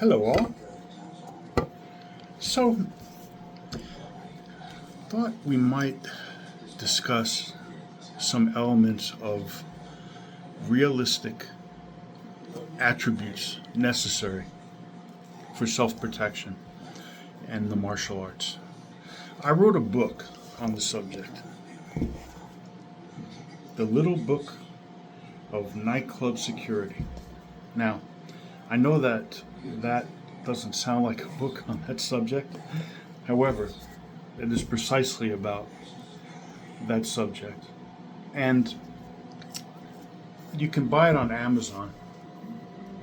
Hello, all. So, thought we might discuss some elements of realistic attributes necessary for self protection and the martial arts. I wrote a book on the subject, The Little Book of Nightclub Security. Now, I know that doesn't sound like a book on that subject. However, it is precisely about that subject. And you can buy it on Amazon.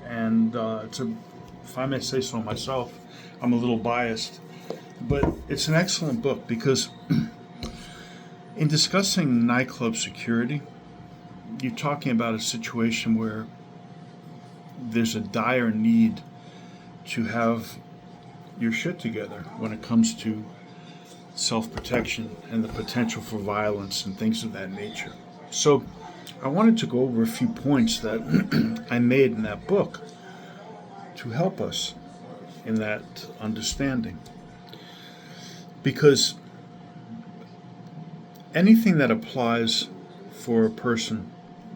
And if I may say so myself, I'm a little biased. But it's an excellent book because in discussing nightclub security, you're talking about a situation where there's a dire need to have your shit together when it comes to self protection and the potential for violence and things of that nature. So, I wanted to go over a few points that I made in that book to help us in that understanding. Because anything that applies for a person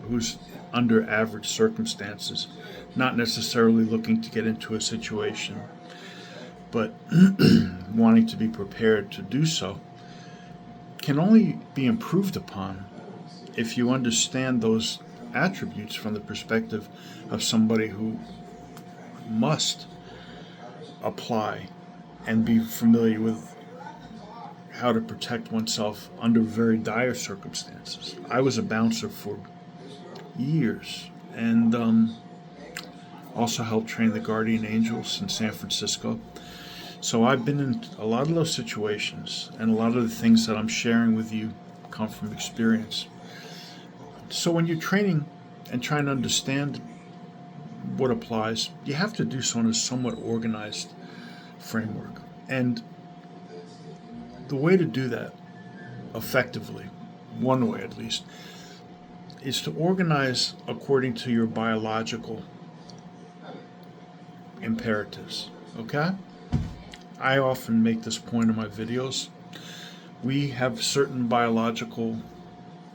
who's under average circumstances, not necessarily looking to get into a situation, but wanting to be prepared to do so, can only be improved upon if you understand those attributes from the perspective of somebody who must apply and be familiar with how to protect oneself under very dire circumstances. I was a bouncer for years and also helped train the Guardian Angels in San Francisco. So I've been in a lot of those situations, and a lot of the things that I'm sharing with you come from experience. So when you're training and trying to understand what applies, you have to do so in a somewhat organized framework. And the way to do that effectively, one way at least, is to organize according to your biological imperatives. Okay? I often make this point in my videos. We have certain biological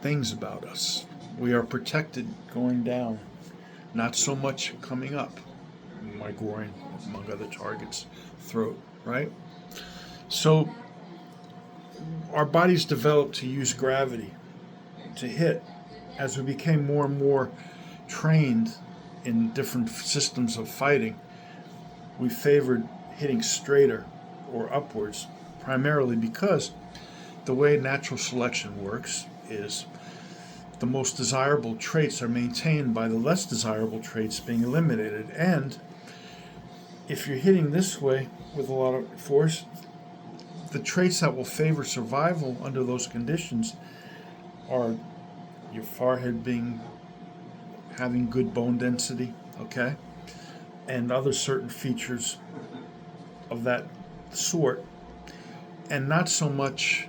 things about us. We are protected going down, not so much coming up. My groin, among other targets, throat, right? So our bodies developed to use gravity to hit. As we became more and more trained in different systems of fighting, we favored hitting straighter or upwards, primarily because the way natural selection works is the most desirable traits are maintained by the less desirable traits being eliminated. And if you're hitting this way with a lot of force, the traits that will favor survival under those conditions are your forehead having good bone density, okay, and other certain features of that sort, and not so much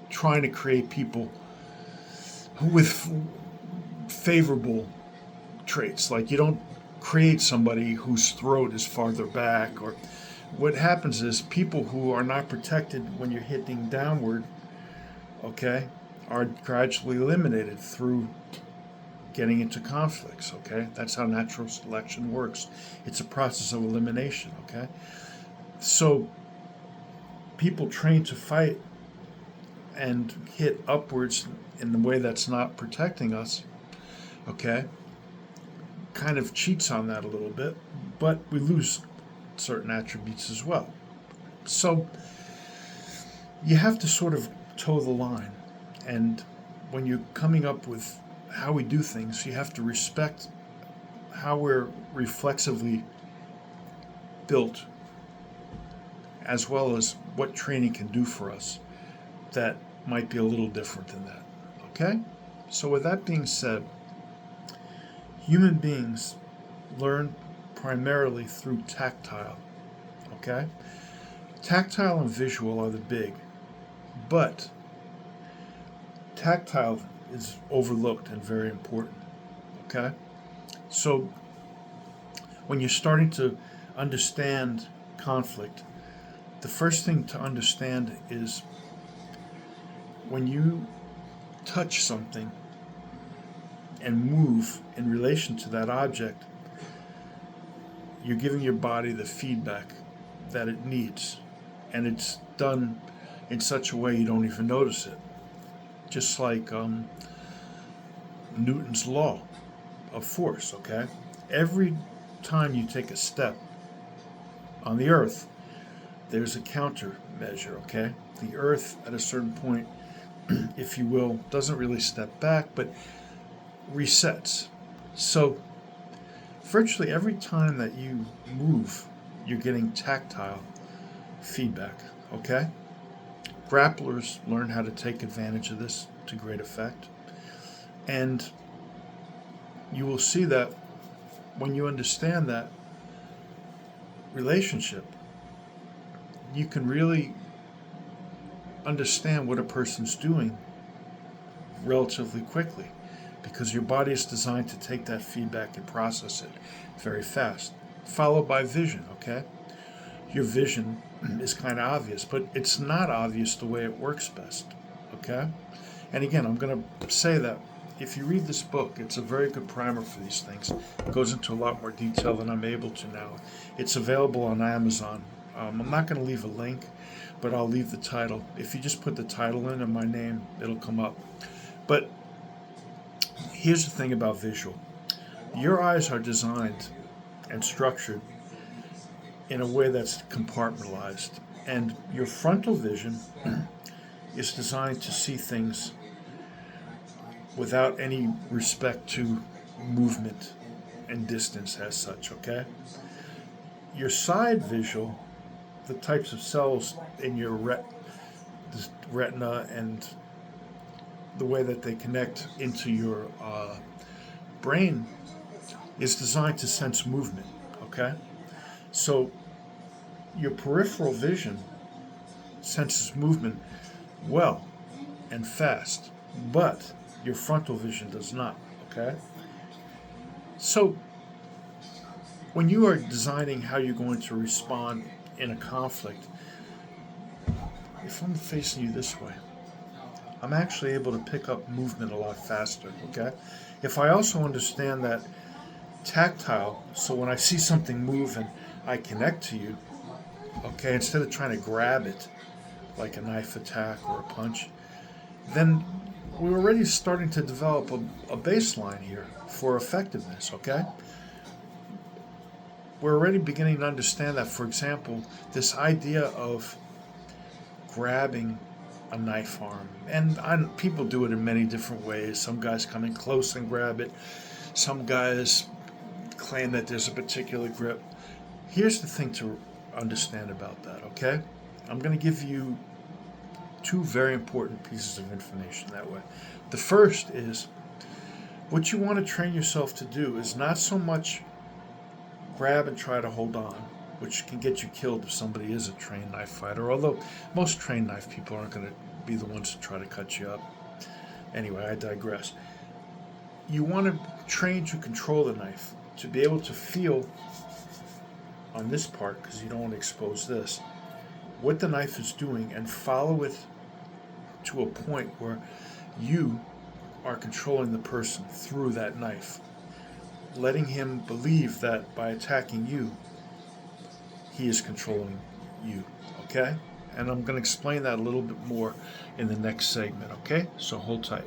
trying to create people with favorable traits. Like, you don't create somebody whose throat is farther back, or what happens is people who are not protected when you're hitting downward, okay, are gradually eliminated through getting into conflicts, okay? That's how natural selection works. It's a process of elimination, okay? So people trained to fight and hit upwards in the way that's not protecting us, okay, kind of cheats on that a little bit, but we lose certain attributes as well. So you have to sort of toe the line. And when you're coming up with how we do things, you have to respect how we're reflexively built, as well as what training can do for us that might be a little different than that. Okay? So with that being said, human beings learn primarily through tactile. Okay? Tactile and visual are the big, but tactile is overlooked and very important. Okay? So when you're starting to understand conflict, the first thing to understand is when you touch something and move in relation to that object, you're giving your body the feedback that it needs. And it's done in such a way you don't even notice it. Just like Newton's law of force, okay? Every time you take a step on the earth, there's a countermeasure, okay? The earth at a certain point, if you will, doesn't really step back, but resets. So virtually every time that you move, you're getting tactile feedback, okay? Grapplers learn how to take advantage of this to great effect. And you will see that when you understand that relationship, you can really understand what a person's doing relatively quickly, because your body is designed to take that feedback and process it very fast, followed by vision, okay? Your vision is kind of obvious, but it's not obvious the way it works best, okay? And again, I'm going to say that if you read this book, it's a very good primer for these things. It goes into a lot more detail than I'm able to now. It's available on Amazon. I'm not going to leave a link, but I'll leave the title. If you just put the title in and my name, it'll come up. But here's the thing about visual. Your eyes are designed and structured in a way that's compartmentalized. And your frontal vision is designed to see things without any respect to movement and distance as such, okay? Your side visual, the types of cells in your retina and the way that they connect into your brain is designed to sense movement, okay? So your peripheral vision senses movement well and fast, but your frontal vision does not, okay? So when you are designing how you're going to respond in a conflict, if I'm facing you this way, I'm actually able to pick up movement a lot faster, okay? If I also understand that tactile, so when I see something move and I connect to you, okay, instead of trying to grab it like a knife attack or a punch, then we're already starting to develop a baseline here for effectiveness, okay? We're already beginning to understand that, for example, this idea of grabbing a knife arm, and people do it in many different ways. Some guys come in close and grab it. Some guys claim that there's a particular grip. Here's the thing to understand about that, okay? I'm going to give you two very important pieces of information that way. The first is what you want to train yourself to do is not so much grab and try to hold on, which can get you killed if somebody is a trained knife fighter, although most trained knife people aren't going to be the ones to try to cut you up. Anyway, I digress. You want to train to control the knife, to be able to feel on this part, because you don't want to expose this, what the knife is doing and follow it to a point where you are controlling the person through that knife, letting him believe that by attacking you, he is controlling you, okay? And I'm going to explain that a little bit more in the next segment, okay? So hold tight.